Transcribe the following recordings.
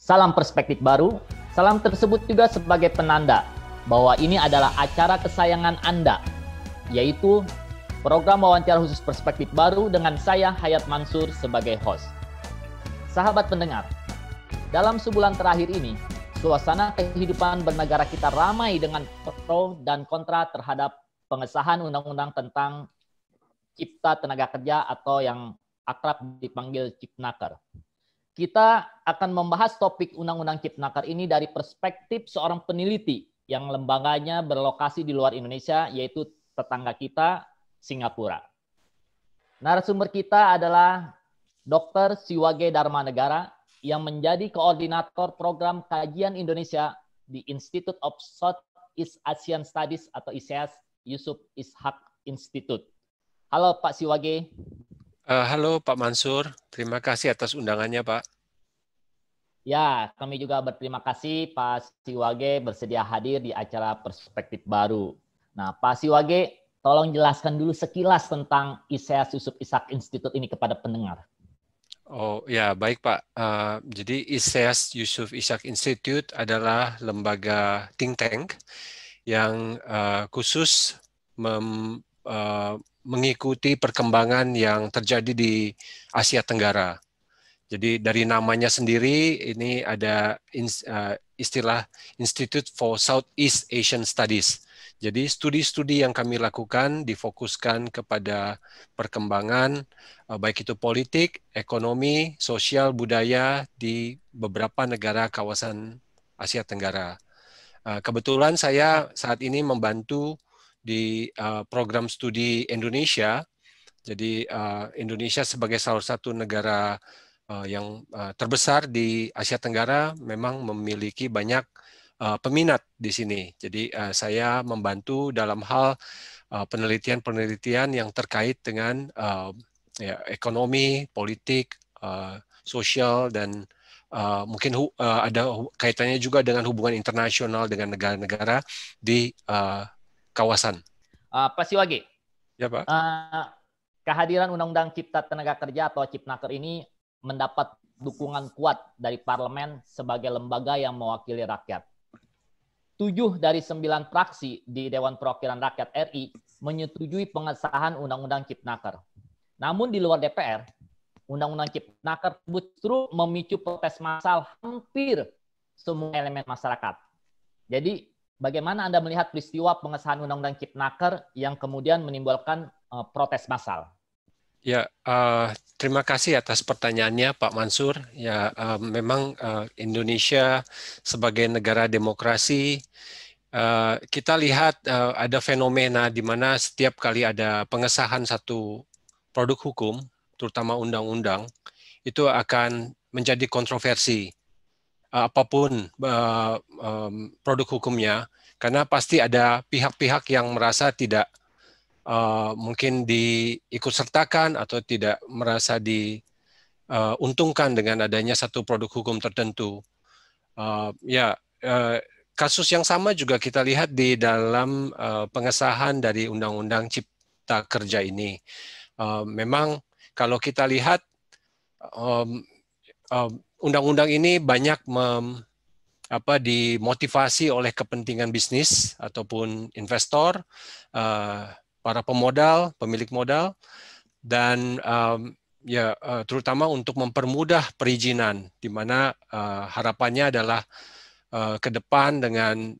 Salam perspektif baru. Salam tersebut juga sebagai penanda bahwa ini adalah acara kesayangan Anda, yaitu program wawancara khusus perspektif baru dengan saya, Hayat Mansur, sebagai host. Sahabat pendengar, dalam sebulan terakhir ini, suasana kehidupan bernegara kita ramai dengan pro dan kontra terhadap pengesahan undang-undang tentang Cipta Tenaga Kerja atau yang akrab dipanggil Cipnaker. Kita akan membahas topik Undang-Undang Cipnaker ini dari perspektif seorang peneliti yang lembaganya berlokasi di luar Indonesia, yaitu tetangga kita, Singapura. Narasumber kita adalah Dr. Siwage Darmanegara yang menjadi koordinator program kajian Indonesia di Institute of Southeast Asian Studies atau ISEAS Yusuf Ishak Institute. Halo Pak Siwage. Halo Pak Mansur, terima kasih atas undangannya Pak. Ya, kami juga berterima kasih Pak Siwage bersedia hadir di acara Perspektif Baru. Nah, Pak Siwage, tolong jelaskan dulu sekilas tentang ISEAS Yusuf Ishak Institute ini kepada pendengar. Oh ya, baik Pak. Jadi ISEAS Yusuf Ishak Institute adalah lembaga think tank yang khusus mengikuti perkembangan yang terjadi di Asia Tenggara. Jadi dari namanya sendiri ini ada istilah Institute for Southeast Asian Studies. Jadi studi-studi yang kami lakukan difokuskan kepada perkembangan baik itu politik, ekonomi, sosial, budaya di beberapa negara kawasan Asia Tenggara. Kebetulan saya saat ini membantu di program studi Indonesia. Jadi Indonesia sebagai salah satu negara yang terbesar di Asia Tenggara memang memiliki banyak peminat di sini. Jadi saya membantu dalam hal penelitian-penelitian yang terkait dengan ekonomi, politik, sosial, dan mungkin ada kaitannya juga dengan hubungan internasional dengan negara-negara di kawasan. Pak Siwage, ya Pak. Kehadiran Undang-Undang Cipta Tenaga Kerja atau Cipnaker ini mendapat dukungan kuat dari parlemen sebagai lembaga yang mewakili rakyat. 7 dari 9 fraksi di Dewan Perwakilan Rakyat RI menyetujui pengesahan Undang-Undang Cipnaker. Namun di luar DPR, Undang-Undang Cipnaker justru memicu protes massal hampir semua elemen masyarakat. Jadi bagaimana Anda melihat peristiwa pengesahan Undang-Undang Cipnaker yang kemudian menimbulkan protes massal? Ya, terima kasih atas pertanyaannya Pak Mansur. Ya, memang Indonesia sebagai negara demokrasi, kita lihat ada fenomena di mana setiap kali ada pengesahan satu produk hukum, terutama undang-undang, itu akan menjadi kontroversi apapun produk hukumnya, karena pasti ada pihak-pihak yang merasa tidak mungkin diikutsertakan atau tidak merasa diuntungkan dengan adanya satu produk hukum tertentu. Kasus yang sama juga kita lihat di dalam pengesahan dari Undang-Undang Cipta Kerja ini. Memang kalau kita lihat undang-undang ini banyak dimotivasi oleh kepentingan bisnis ataupun investor, para pemodal, pemilik modal, dan terutama untuk mempermudah perizinan, di mana harapannya adalah ke depan dengan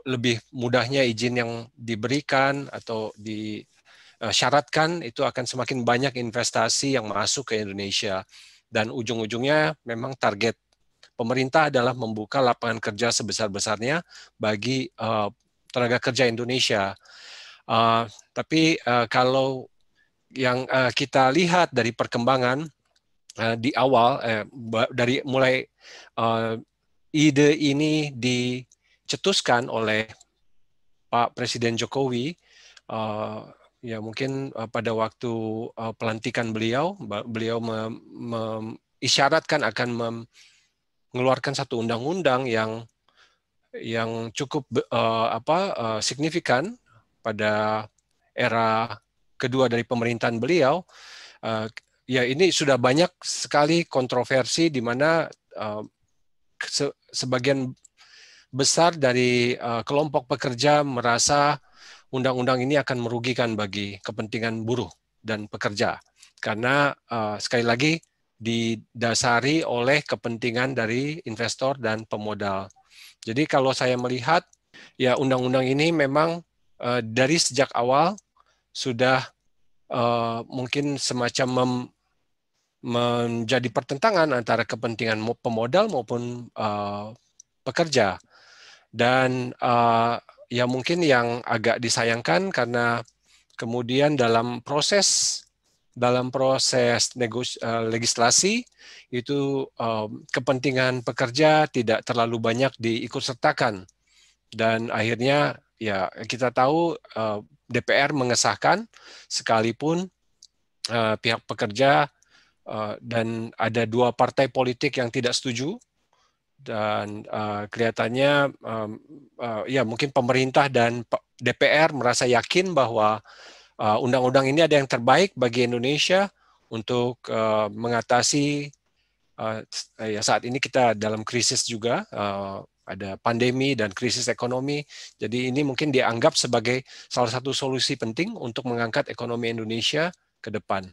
lebih mudahnya izin yang diberikan atau disyaratkan, itu akan semakin banyak investasi yang masuk ke Indonesia. Dan ujung-ujungnya memang target pemerintah adalah membuka lapangan kerja sebesar-besarnya bagi tenaga kerja Indonesia. Tapi kalau yang kita lihat dari perkembangan di awal, dari mulai ide ini dicetuskan oleh Pak Presiden Jokowi, ya mungkin pada waktu pelantikan beliau mengisyaratkan akan mengeluarkan satu undang-undang yang cukup signifikan pada era kedua dari pemerintahan beliau. Ya ini sudah banyak sekali kontroversi di mana sebagian besar dari kelompok pekerja merasa undang-undang ini akan merugikan bagi kepentingan buruh dan pekerja. Karena sekali lagi didasari oleh kepentingan dari investor dan pemodal. Jadi kalau saya melihat, ya undang-undang ini memang dari sejak awal sudah mungkin semacam menjadi pertentangan antara kepentingan pemodal maupun pekerja. Dan ya mungkin yang agak disayangkan karena kemudian dalam proses legislasi itu kepentingan pekerja tidak terlalu banyak diikutsertakan, dan akhirnya ya kita tahu DPR mengesahkan sekalipun pihak pekerja dan ada 2 partai politik yang tidak setuju, dan kelihatannya ya mungkin pemerintah dan DPR merasa yakin bahwa undang-undang ini ada yang terbaik bagi Indonesia untuk mengatasi ya saat ini kita dalam krisis juga, ada pandemi dan krisis ekonomi. Jadi ini mungkin dianggap sebagai salah satu solusi penting untuk mengangkat ekonomi Indonesia ke depan.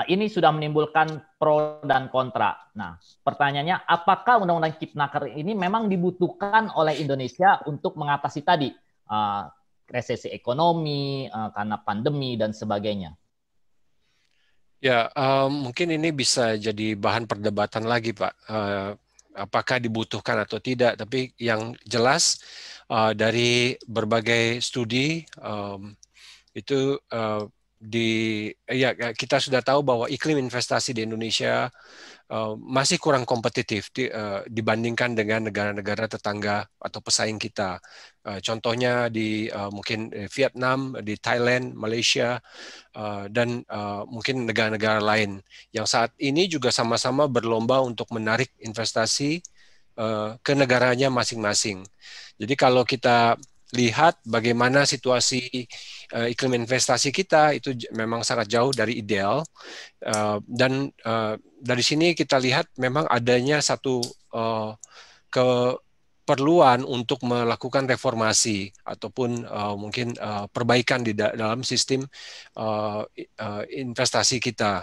Ini sudah menimbulkan pro dan kontra. Nah, pertanyaannya, apakah Undang-Undang Ciptaker ini memang dibutuhkan oleh Indonesia untuk mengatasi tadi resesi ekonomi, karena pandemi dan sebagainya? Ya, mungkin ini bisa jadi bahan perdebatan lagi, Pak. Apakah dibutuhkan atau tidak? Tapi yang jelas dari berbagai studi itu ya kita sudah tahu bahwa iklim investasi di Indonesia masih kurang kompetitif dibandingkan dengan negara-negara tetangga atau pesaing kita. Contohnya di mungkin Vietnam, di Thailand, Malaysia, dan mungkin negara-negara lain yang saat ini juga sama-sama berlomba untuk menarik investasi ke negaranya masing-masing. Jadi kalau kita lihat bagaimana situasi iklim investasi kita, itu memang sangat jauh dari ideal, dan dari sini kita lihat memang adanya satu keperluan untuk melakukan reformasi ataupun mungkin perbaikan di dalam sistem investasi kita,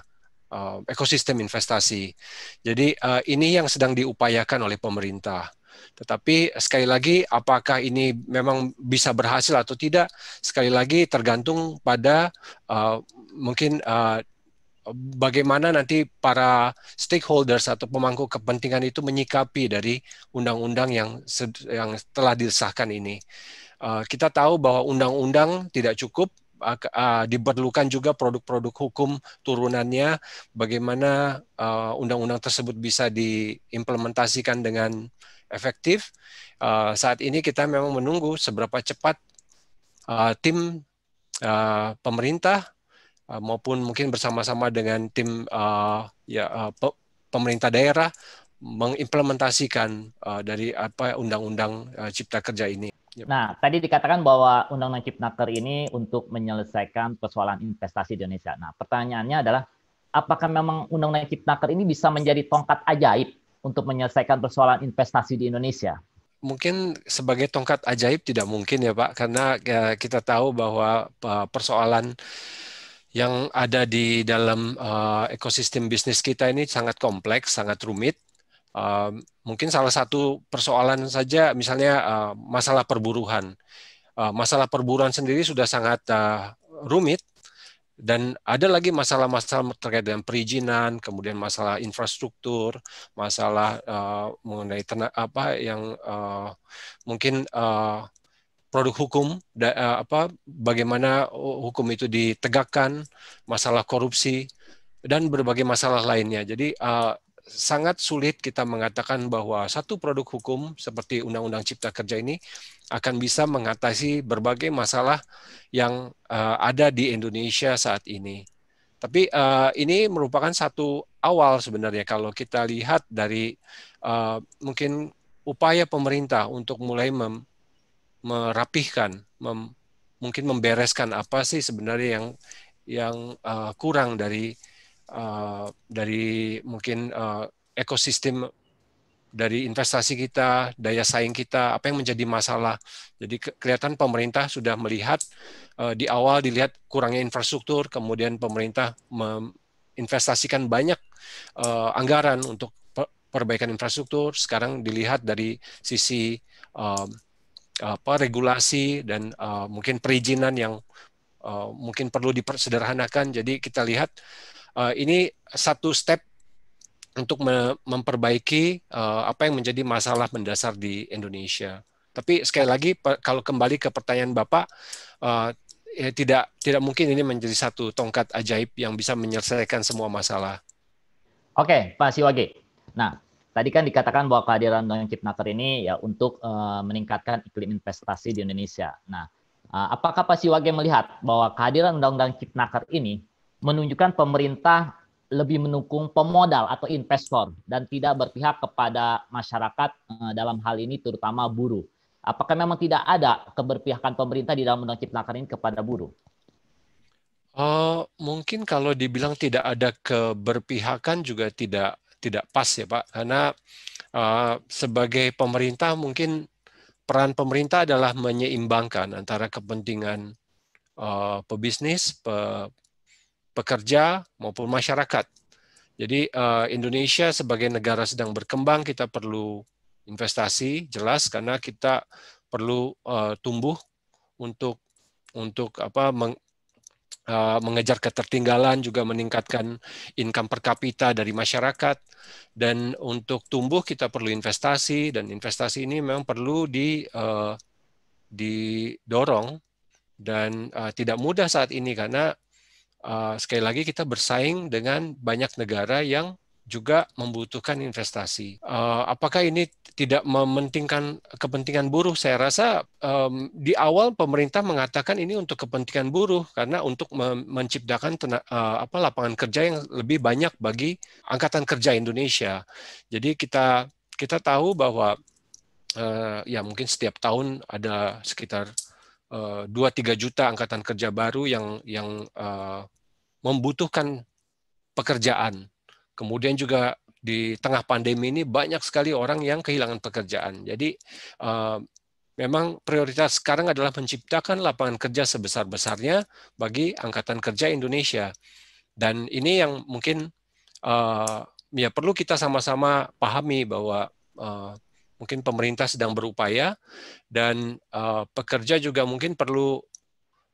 ekosistem investasi. Jadi ini yang sedang diupayakan oleh pemerintah. Tetapi sekali lagi, apakah ini memang bisa berhasil atau tidak, sekali lagi tergantung pada mungkin bagaimana nanti para stakeholders atau pemangku kepentingan itu menyikapi dari undang-undang yang telah disahkan ini. Kita tahu bahwa undang-undang tidak cukup, diperlukan juga produk-produk hukum turunannya, bagaimana undang-undang tersebut bisa diimplementasikan dengan efektif. Saat ini kita memang menunggu seberapa cepat tim pemerintah maupun mungkin bersama-sama dengan tim pemerintah daerah mengimplementasikan dari undang-undang Cipta Kerja ini. Nah, tadi dikatakan bahwa Undang-Undang Ciptaker ini untuk menyelesaikan persoalan investasi di Indonesia. Nah, pertanyaannya adalah, apakah memang Undang-Undang Ciptaker ini bisa menjadi tongkat ajaib untuk menyelesaikan persoalan investasi di Indonesia? Mungkin sebagai tongkat ajaib tidak mungkin ya Pak, karena kita tahu bahwa persoalan yang ada di dalam ekosistem bisnis kita ini sangat kompleks, sangat rumit. Mungkin salah satu persoalan saja misalnya masalah perburuan. Masalah perburuan sendiri sudah sangat rumit. Dan ada lagi masalah-masalah terkait dengan perizinan, kemudian masalah infrastruktur, masalah mengenai mungkin produk hukum, bagaimana hukum itu ditegakkan, masalah korupsi, dan berbagai masalah lainnya. Jadi sangat sulit kita mengatakan bahwa satu produk hukum seperti Undang-Undang Cipta Kerja ini akan bisa mengatasi berbagai masalah yang ada di Indonesia saat ini. Tapi ini merupakan satu awal sebenarnya kalau kita lihat dari mungkin upaya pemerintah untuk mulai merapihkan, mungkin membereskan apa sih sebenarnya yang kurang dari mungkin ekosistem dari investasi kita, daya saing kita, apa yang menjadi masalah. Jadi kelihatan pemerintah sudah melihat di awal dilihat kurangnya infrastruktur, kemudian pemerintah menginvestasikan banyak anggaran untuk perbaikan infrastruktur. Sekarang dilihat dari sisi regulasi dan mungkin perizinan yang mungkin perlu dipersederhanakan. Jadi kita lihat ini satu step untuk memperbaiki apa yang menjadi masalah mendasar di Indonesia. Tapi sekali lagi, kalau kembali ke pertanyaan Bapak, ya tidak mungkin ini menjadi satu tongkat ajaib yang bisa menyelesaikan semua masalah. Oke, Pak Siwage. Nah, tadi kan dikatakan bahwa kehadiran Undang-Undang Cipnaker ini ya untuk meningkatkan iklim investasi di Indonesia. Nah, apakah Pak Siwage melihat bahwa kehadiran Undang-Undang Cipnaker ini menunjukkan pemerintah lebih mendukung pemodal atau investor dan tidak berpihak kepada masyarakat dalam hal ini terutama buruh? Apakah memang tidak ada keberpihakan pemerintah di dalam Undang Cipnaker ini kepada buruh? Mungkin kalau dibilang tidak ada keberpihakan juga tidak pas ya Pak, karena sebagai pemerintah mungkin peran pemerintah adalah menyeimbangkan antara kepentingan pebisnis, pekerja maupun masyarakat. Jadi Indonesia sebagai negara sedang berkembang, kita perlu investasi jelas karena kita perlu tumbuh untuk mengejar ketertinggalan, juga meningkatkan income per kapita dari masyarakat. Dan untuk tumbuh kita perlu investasi, dan investasi ini memang perlu didorong dan tidak mudah saat ini karena sekali lagi kita bersaing dengan banyak negara yang juga membutuhkan investasi. Apakah ini tidak mementingkan kepentingan buruh? Saya rasa di awal pemerintah mengatakan ini untuk kepentingan buruh karena untuk menciptakan lapangan kerja yang lebih banyak bagi angkatan kerja Indonesia. Jadi kita tahu bahwa ya mungkin setiap tahun ada sekitar 2-3 juta angkatan kerja baru yang membutuhkan pekerjaan. Kemudian juga di tengah pandemi ini banyak sekali orang yang kehilangan pekerjaan. Jadi memang prioritas sekarang adalah menciptakan lapangan kerja sebesar-besarnya bagi angkatan kerja Indonesia. Dan ini yang mungkin ya perlu kita sama-sama pahami bahwa mungkin pemerintah sedang berupaya dan pekerja juga mungkin perlu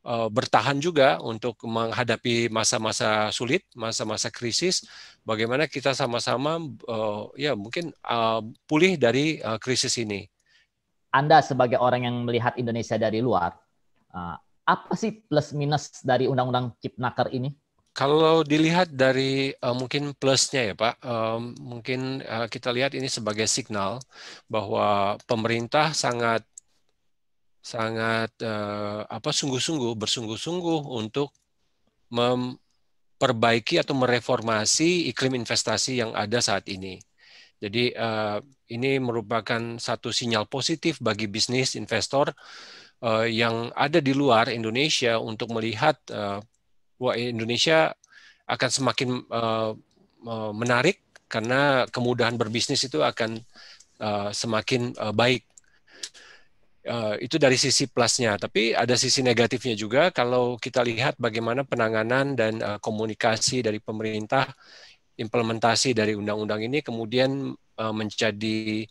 bertahan juga untuk menghadapi masa-masa sulit, masa-masa krisis. Bagaimana kita sama-sama ya mungkin pulih dari krisis ini. Anda sebagai orang yang melihat Indonesia dari luar, apa sih plus minus dari Undang-Undang Cipnaker ini? Kalau dilihat dari mungkin plusnya ya Pak, mungkin kita lihat ini sebagai signal bahwa pemerintah bersungguh-sungguh untuk memperbaiki atau mereformasi iklim investasi yang ada saat ini. Jadi ini merupakan satu sinyal positif bagi bisnis investor yang ada di luar Indonesia untuk melihat bahwa Indonesia akan semakin menarik karena kemudahan berbisnis itu akan semakin baik. Itu dari sisi plusnya, tapi ada sisi negatifnya juga kalau kita lihat bagaimana penanganan dan komunikasi dari pemerintah, implementasi dari undang-undang ini kemudian menjadi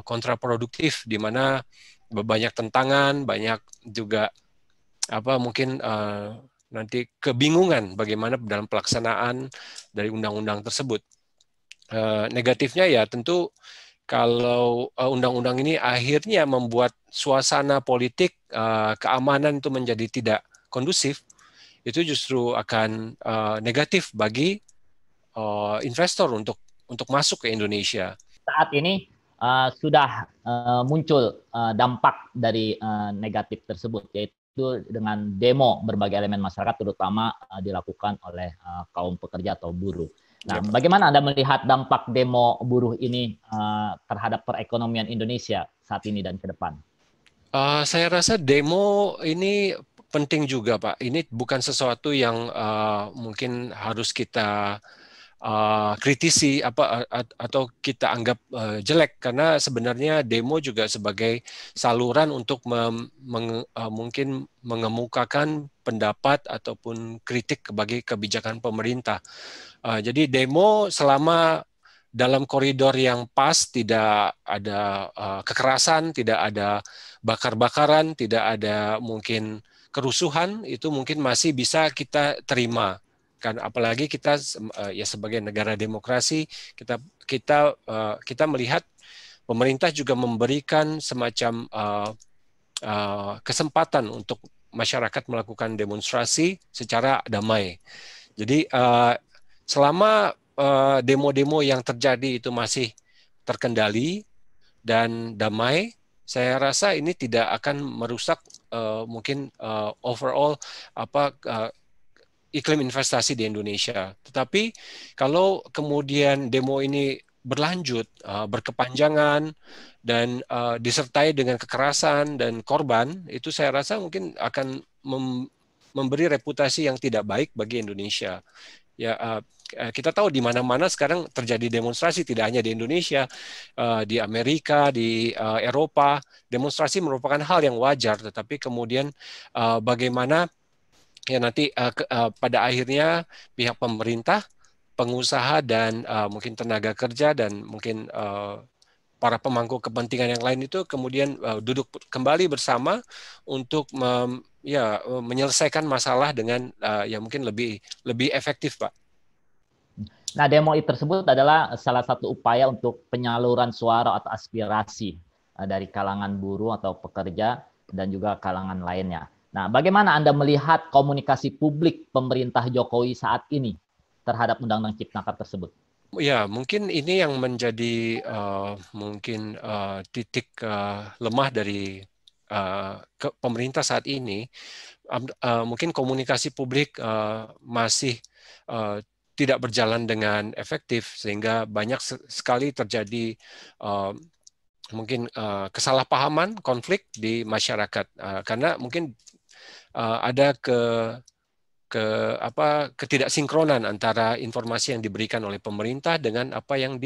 kontraproduktif, di mana banyak tentangan, banyak juga mungkin nanti kebingungan bagaimana dalam pelaksanaan dari undang-undang tersebut. Negatifnya ya tentu kalau undang-undang ini akhirnya membuat suasana politik keamanan itu menjadi tidak kondusif, itu justru akan negatif bagi investor untuk masuk ke Indonesia. Saat ini sudah muncul dampak dari negatif tersebut, yaitu dengan demo berbagai elemen masyarakat, terutama dilakukan oleh kaum pekerja atau buruh. Nah, bagaimana Anda melihat dampak demo buruh ini terhadap perekonomian Indonesia saat ini dan ke depan? Saya rasa demo ini penting juga, Pak. Ini bukan sesuatu yang mungkin harus kita kritisi atau kita anggap jelek, karena sebenarnya demo juga sebagai saluran untuk mungkin mengemukakan pendapat ataupun kritik bagi kebijakan pemerintah. Jadi demo selama dalam koridor yang pas, tidak ada kekerasan, tidak ada bakar-bakaran, tidak ada mungkin kerusuhan, itu mungkin masih bisa kita terima. Kan apalagi kita ya sebagai negara demokrasi, kita melihat pemerintah juga memberikan semacam kesempatan untuk masyarakat melakukan demonstrasi secara damai. Jadi selama demo-demo yang terjadi itu masih terkendali dan damai, saya rasa ini tidak akan merusak mungkin overall iklim investasi di Indonesia. Tetapi kalau kemudian demo ini berlanjut, berkepanjangan, dan disertai dengan kekerasan dan korban, itu saya rasa mungkin akan memberi reputasi yang tidak baik bagi Indonesia. Ya, kita tahu di mana-mana sekarang terjadi demonstrasi, tidak hanya di Indonesia, di Amerika, di Eropa, demonstrasi merupakan hal yang wajar, tetapi kemudian bagaimana ya nanti pada akhirnya pihak pemerintah, pengusaha, dan mungkin tenaga kerja, dan mungkin para pemangku kepentingan yang lain itu kemudian duduk kembali bersama untuk menyelesaikan masalah dengan ya mungkin lebih efektif, Pak. Nah, demo tersebut adalah salah satu upaya untuk penyaluran suara atau aspirasi dari kalangan buruh atau pekerja dan juga kalangan lainnya. Nah, bagaimana Anda melihat komunikasi publik pemerintah Jokowi saat ini terhadap Undang-Undang Ciptaker tersebut? Ya, mungkin ini yang menjadi mungkin titik lemah dari pemerintah saat ini. Mungkin komunikasi publik masih tidak berjalan dengan efektif, sehingga banyak sekali terjadi mungkin kesalahpahaman, konflik di masyarakat, karena mungkin ada ketidaksinkronan antara informasi yang diberikan oleh pemerintah dengan apa yang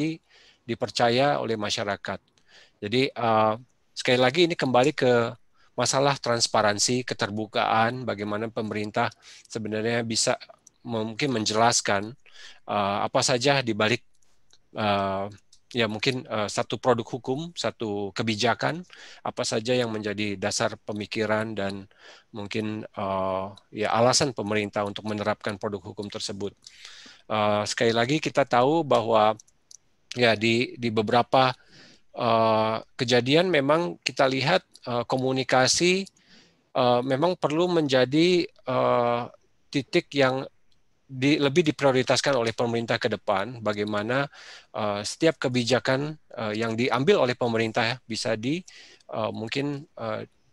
dipercaya oleh masyarakat. Jadi sekali lagi ini kembali ke masalah transparansi, keterbukaan, bagaimana pemerintah sebenarnya bisa mungkin menjelaskan apa saja di balik ya mungkin satu produk hukum, satu kebijakan, apa saja yang menjadi dasar pemikiran dan mungkin ya alasan pemerintah untuk menerapkan produk hukum tersebut. Sekali lagi kita tahu bahwa ya di beberapa kejadian memang kita lihat komunikasi memang perlu menjadi titik yang lebih diprioritaskan oleh pemerintah ke depan, bagaimana setiap kebijakan yang diambil oleh pemerintah bisa mungkin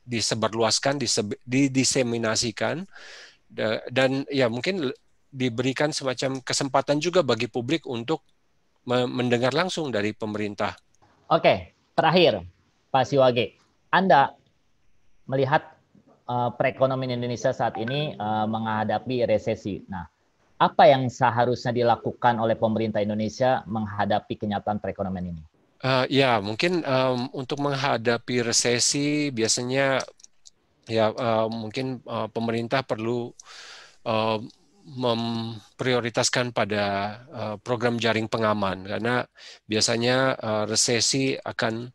disebarluaskan, didiseminasikan, dan ya mungkin diberikan semacam kesempatan juga bagi publik untuk mendengar langsung dari pemerintah. Oke, terakhir Pak Siwage, Anda melihat perekonomian Indonesia saat ini menghadapi resesi. Nah, apa yang seharusnya dilakukan oleh pemerintah Indonesia menghadapi kenyataan perekonomian ini? Ya, mungkin untuk menghadapi resesi biasanya ya mungkin pemerintah perlu memprioritaskan pada program jaring pengaman, karena biasanya resesi akan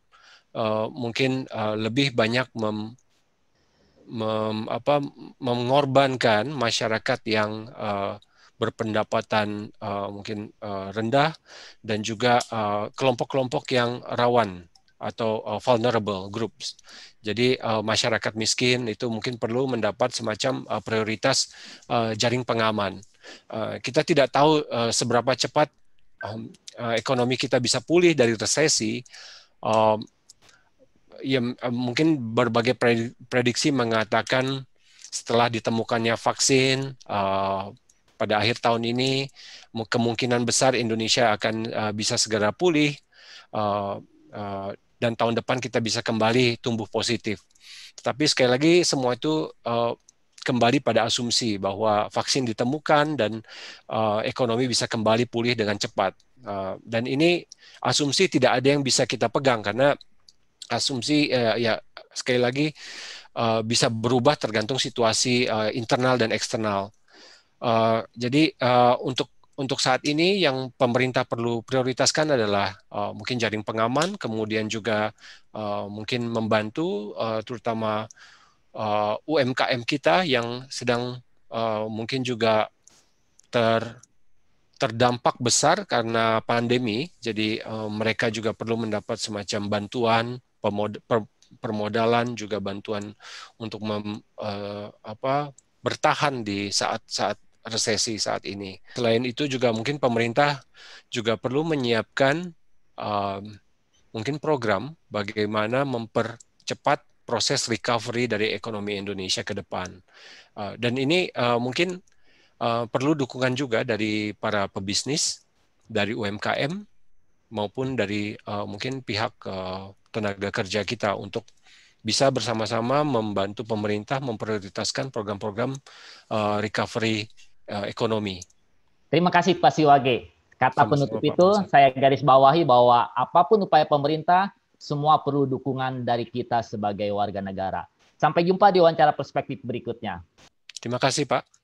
mungkin lebih banyak mengorbankan masyarakat yang berpendapatan mungkin rendah, dan juga kelompok-kelompok yang rawan atau vulnerable groups. Jadi masyarakat miskin itu mungkin perlu mendapat semacam prioritas jaring pengaman. Kita tidak tahu seberapa cepat ekonomi kita bisa pulih dari resesi. Ya, mungkin berbagai prediksi mengatakan setelah ditemukannya vaksin pada akhir tahun ini, kemungkinan besar Indonesia akan bisa segera pulih, dan tahun depan kita bisa kembali tumbuh positif. Tetapi sekali lagi semua itu kembali pada asumsi bahwa vaksin ditemukan dan ekonomi bisa kembali pulih dengan cepat. Dan ini asumsi tidak ada yang bisa kita pegang karena asumsi ya sekali lagi bisa berubah tergantung situasi internal dan eksternal. Jadi untuk saat ini yang pemerintah perlu prioritaskan adalah mungkin jaring pengaman, kemudian juga mungkin membantu terutama UMKM kita yang sedang mungkin juga terdampak besar karena pandemi. Jadi mereka juga perlu mendapat semacam bantuan permodalan, juga bantuan untuk bertahan di saat-saat resesi saat ini. Selain itu juga mungkin pemerintah juga perlu menyiapkan mungkin program bagaimana mempercepat proses recovery dari ekonomi Indonesia ke depan. Dan ini mungkin perlu dukungan juga dari para pebisnis, dari UMKM, maupun dari mungkin pihak tenaga kerja kita untuk bisa bersama-sama membantu pemerintah memprioritaskan program-program recovery ekonomi. Terima kasih Pak Siwage. Kata penutup itu saya garis bawahi bahwa apapun upaya pemerintah, semua perlu dukungan dari kita sebagai warga negara. Sampai jumpa di wawancara perspektif berikutnya. Terima kasih Pak.